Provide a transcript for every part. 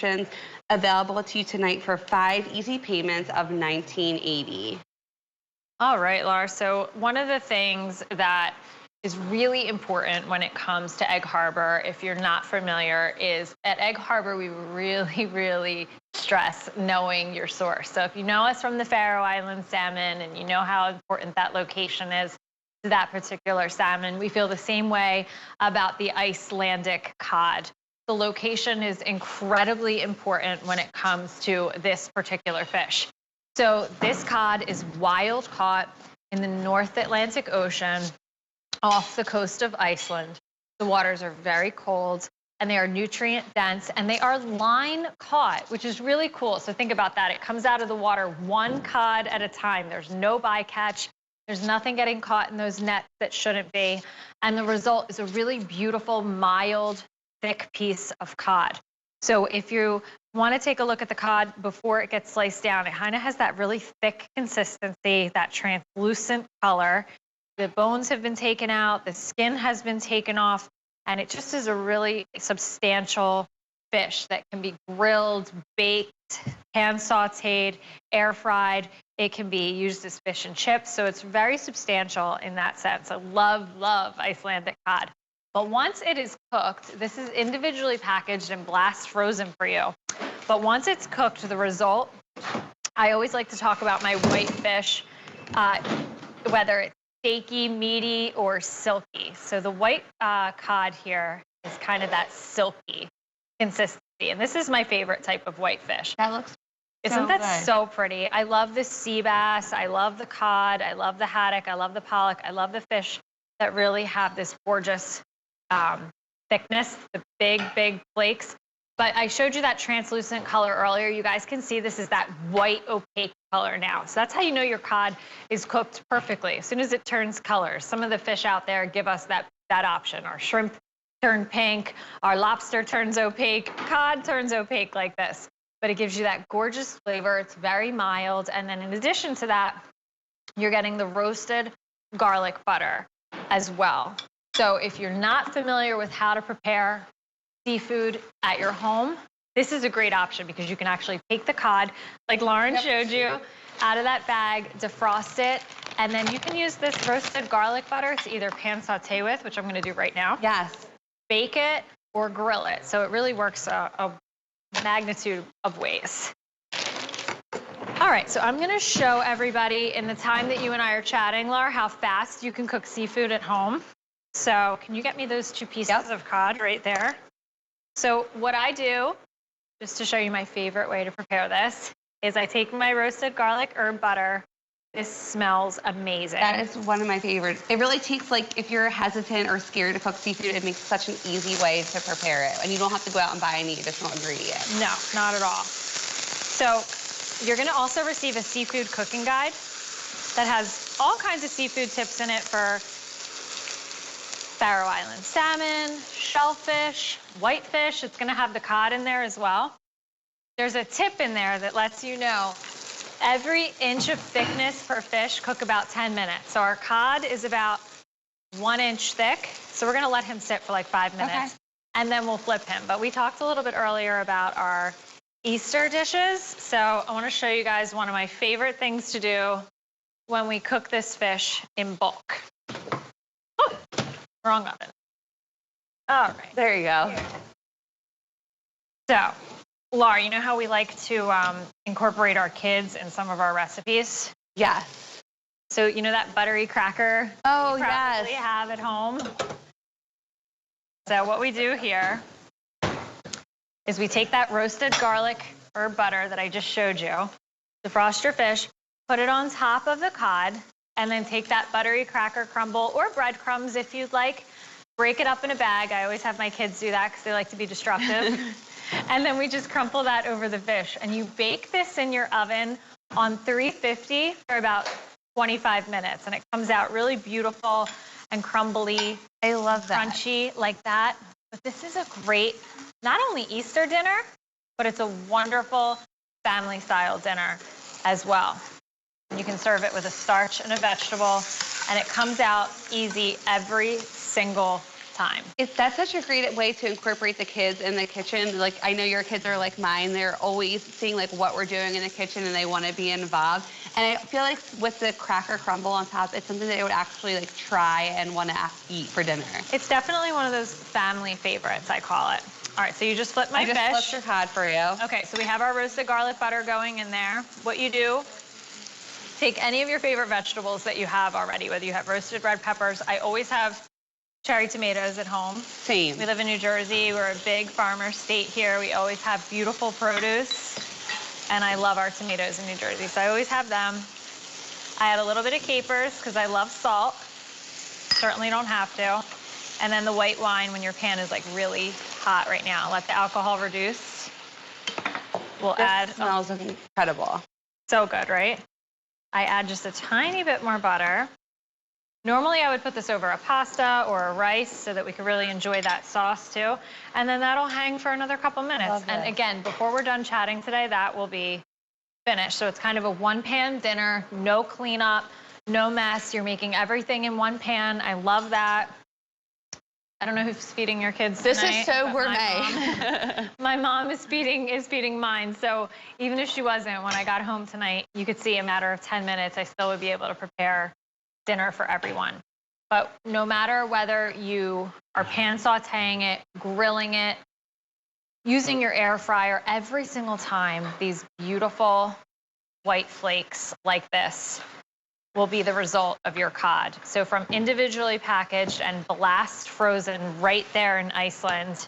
portions available to you tonight for 5 easy payments of $19.80. All right, Laura. So one of the things that is really important when it comes to Egg Harbor, if you're not familiar, is at Egg Harbor, we really stress knowing your source. So if you know us from the Faroe Island salmon and you know how important that location is to that particular salmon, we feel the same way about the Icelandic cod. The location is incredibly important when it comes to this particular fish. So this cod is wild caught in the North Atlantic Ocean off the coast of Iceland. The waters are very cold and they are nutrient dense and they are line caught, which is really cool. So think about that. It comes out of the water one cod at a time. There's no bycatch. There's nothing getting caught in those nets that shouldn't be. And the result is a really beautiful, mild, thick piece of cod. So if you want to take a look at the cod before it gets sliced down, it kind of has that really thick consistency, that translucent color. The bones have been taken out, the skin has been taken off, and it just is a really substantial fish that can be grilled, baked, hand sauteed, air fried. It can be used as fish and chips, so it's very substantial in that sense. I love Icelandic cod. But once it is cooked, this is individually packaged and blast frozen for you. But once it's cooked, the result, I always like to talk about my white fish, whether it's steaky, meaty, or silky. So the white cod here is kind of that silky consistency. And this is my favorite type of white fish. That looks Isn't that so pretty? I love the sea bass. I love the cod. I love the haddock. I love the pollock. I love the fish that really have this gorgeous thickness, the big flakes. But I showed you that translucent color earlier. You guys can see this is that white opaque color now. So that's how you know your cod is cooked perfectly. As soon as it turns color. Some of the fish out there give us that option. Our shrimp turn pink, our lobster turns opaque, cod turns opaque like this. But it gives you that gorgeous flavor. It's very mild. And then in addition to that, you're getting the roasted garlic butter as well. So if you're not familiar with how to prepare seafood at your home, this is a great option because you can actually take the cod, like Lauren showed you, out of that bag, defrost it, and then you can use this roasted garlic butter to either pan saute with, which I'm going to do right now. Yes. Bake it or grill it. So it really works a magnitude of ways. All right, so I'm going to show everybody in the time that you and I are chatting, Laura, how fast you can cook seafood at home. So can you get me those 2 pieces of cod right there? So what I do, just to show you my favorite way to prepare this, is I take my roasted garlic herb butter. This smells amazing. That is one of my favorites. It really takes, like, if you're hesitant or scared to cook seafood, it makes such an easy way to prepare it. And you don't have to go out and buy any additional ingredients. No, not at all. So you're going to also receive a seafood cooking guide that has all kinds of seafood tips in it for Faroe Island salmon, shellfish, whitefish. It's going to have the cod in there as well. There's a tip in there that lets you know every inch of thickness per fish, cook about 10 minutes. So our cod is about 1 inch thick. So we're going to let him sit for like 5 minutes. Okay. And then we'll flip him. But we talked a little bit earlier about our Easter dishes. So I want to show you guys one of my favorite things to do when we cook this fish in bulk. Oh, wrong oven. All right. There you go. So, Laura, you know how we like to incorporate our kids in some of our recipes? Yes. So you know that buttery cracker Oh, you probably have at home? So what we do here is we take that roasted garlic herb butter that I just showed you, defrost your fish, put it on top of the cod, and then take that buttery cracker crumble or breadcrumbs if you'd like, break it up in a bag. I always have my kids do that because they like to be disruptive. And then we just crumple that over the fish. And you bake this in your oven on 350 for about 25 minutes. And it comes out really beautiful and crumbly. I love that. Crunchy like that. But this is a great, not only Easter dinner, but it's a wonderful family-style dinner as well. You can serve it with a starch and a vegetable, and it comes out easy every single time. time. That's such a great way to incorporate the kids in the kitchen. Like, I know your kids are like mine. They're always seeing like what we're doing in the kitchen and they want to be involved. And I feel like with the cracker crumble on top, it's something that they would actually like try and want to eat for dinner. It's definitely one of those family favorites, I call it. All right, so you just flipped my fish. I just flipped your cod for you. Okay, so we have our roasted garlic butter going in there. What you do, take any of your favorite vegetables that you have already, whether you have roasted red peppers. I always have cherry tomatoes at home. Same. We live in New Jersey. We're a big farmer state here. We always have beautiful produce, and I love our tomatoes in New Jersey, so I always have them. I add a little bit of capers because I love salt. Certainly don't have to. And then the white wine when your pan is like really hot right now. Let the alcohol reduce. We'll add. Smells incredible. So good, right? I add just a tiny bit more butter. Normally I would put this over a pasta or a rice so that we could really enjoy that sauce too. And then that'll hang for another couple minutes. And again, before we're done chatting today, that will be finished. So it's kind of a one-pan dinner, no cleanup, no mess. You're making everything in one pan. I love that. I don't know who's feeding your kids tonight. This is so gourmet. My mom is feeding mine. So even if she wasn't, when I got home tonight, you could see a matter of 10 minutes, I still would be able to prepare dinner for everyone. But no matter whether you are pan sauteing it, grilling it, using your air fryer, every single time, these beautiful white flakes like this will be the result of your cod. So from individually packaged and blast frozen right there in Iceland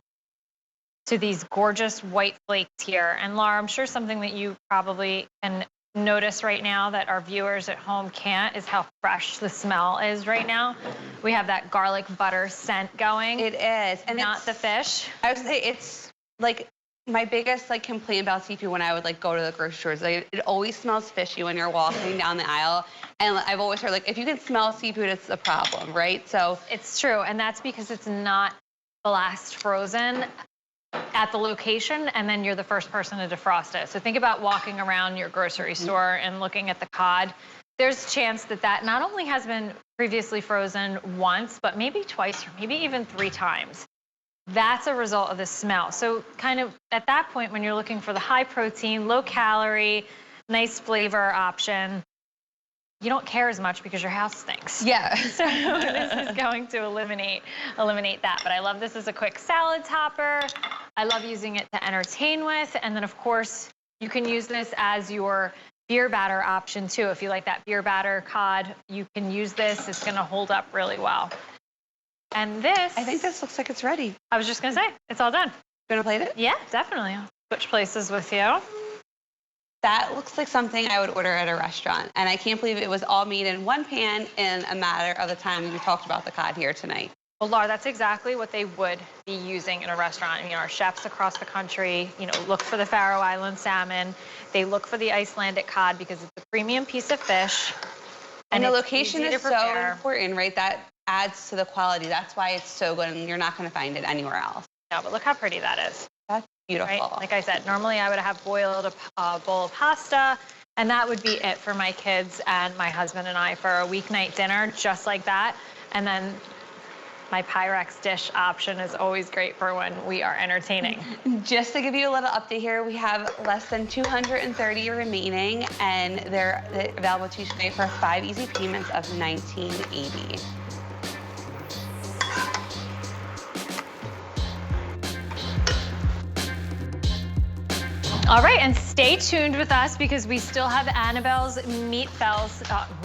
to these gorgeous white flakes here. And Laura, I'm sure something that you probably can notice right now that our viewers at home can't is how fresh the smell is right now. We have that garlic butter scent going. It is. And not the fish. I would say it's like my biggest like complaint about seafood when I would like go to the grocery stores. Like, it always smells fishy when you're walking down the aisle. And I've always heard like if you can smell seafood, it's a problem, right? So it's true, and that's because it's not blast frozen at the location, and then you're the first person to defrost it. So think about walking around your grocery store and looking at the cod. There's a chance that that not only has been previously frozen once, but maybe twice or maybe even 3 times. That's a result of the smell. So kind of at that point when you're looking for the high protein, low calorie, nice flavor option, you don't care as much because your house stinks. yeah. So this is going to eliminate that. But I love this as a quick salad topper. I love using it to entertain with. And then of course, you can use this as your beer batter option too. If you like that beer batter cod, you can use this. It's gonna hold up really well. And this, I think this looks like it's ready. I was just gonna say, it's all done. You wanna plate it? Yeah, definitely. I'll switch places with you. That looks like something I would order at a restaurant. And I can't believe it was all made in one pan in a matter of the time we talked about the cod here tonight. Well, Laura, that's exactly what they would be using in a restaurant. I mean, our chefs across the country, look for the Faroe Island salmon. They look for the Icelandic cod because it's a premium piece of fish. And the location is so important, right? That adds to the quality. That's why it's so good, and you're not going to find it anywhere else. No, but look how pretty that is. That's beautiful. Right? Like I said, normally I would have boiled a bowl of pasta, and that would be it for my kids and my husband and I for a weeknight dinner, just like that. And then my Pyrex dish option is always great for when we are entertaining. Just to give you a little update here, we have less than 230 remaining, and they're available to you today for 5 easy payments of $19.80. All right, and stay tuned with us because we still have Annabelle's meatballs.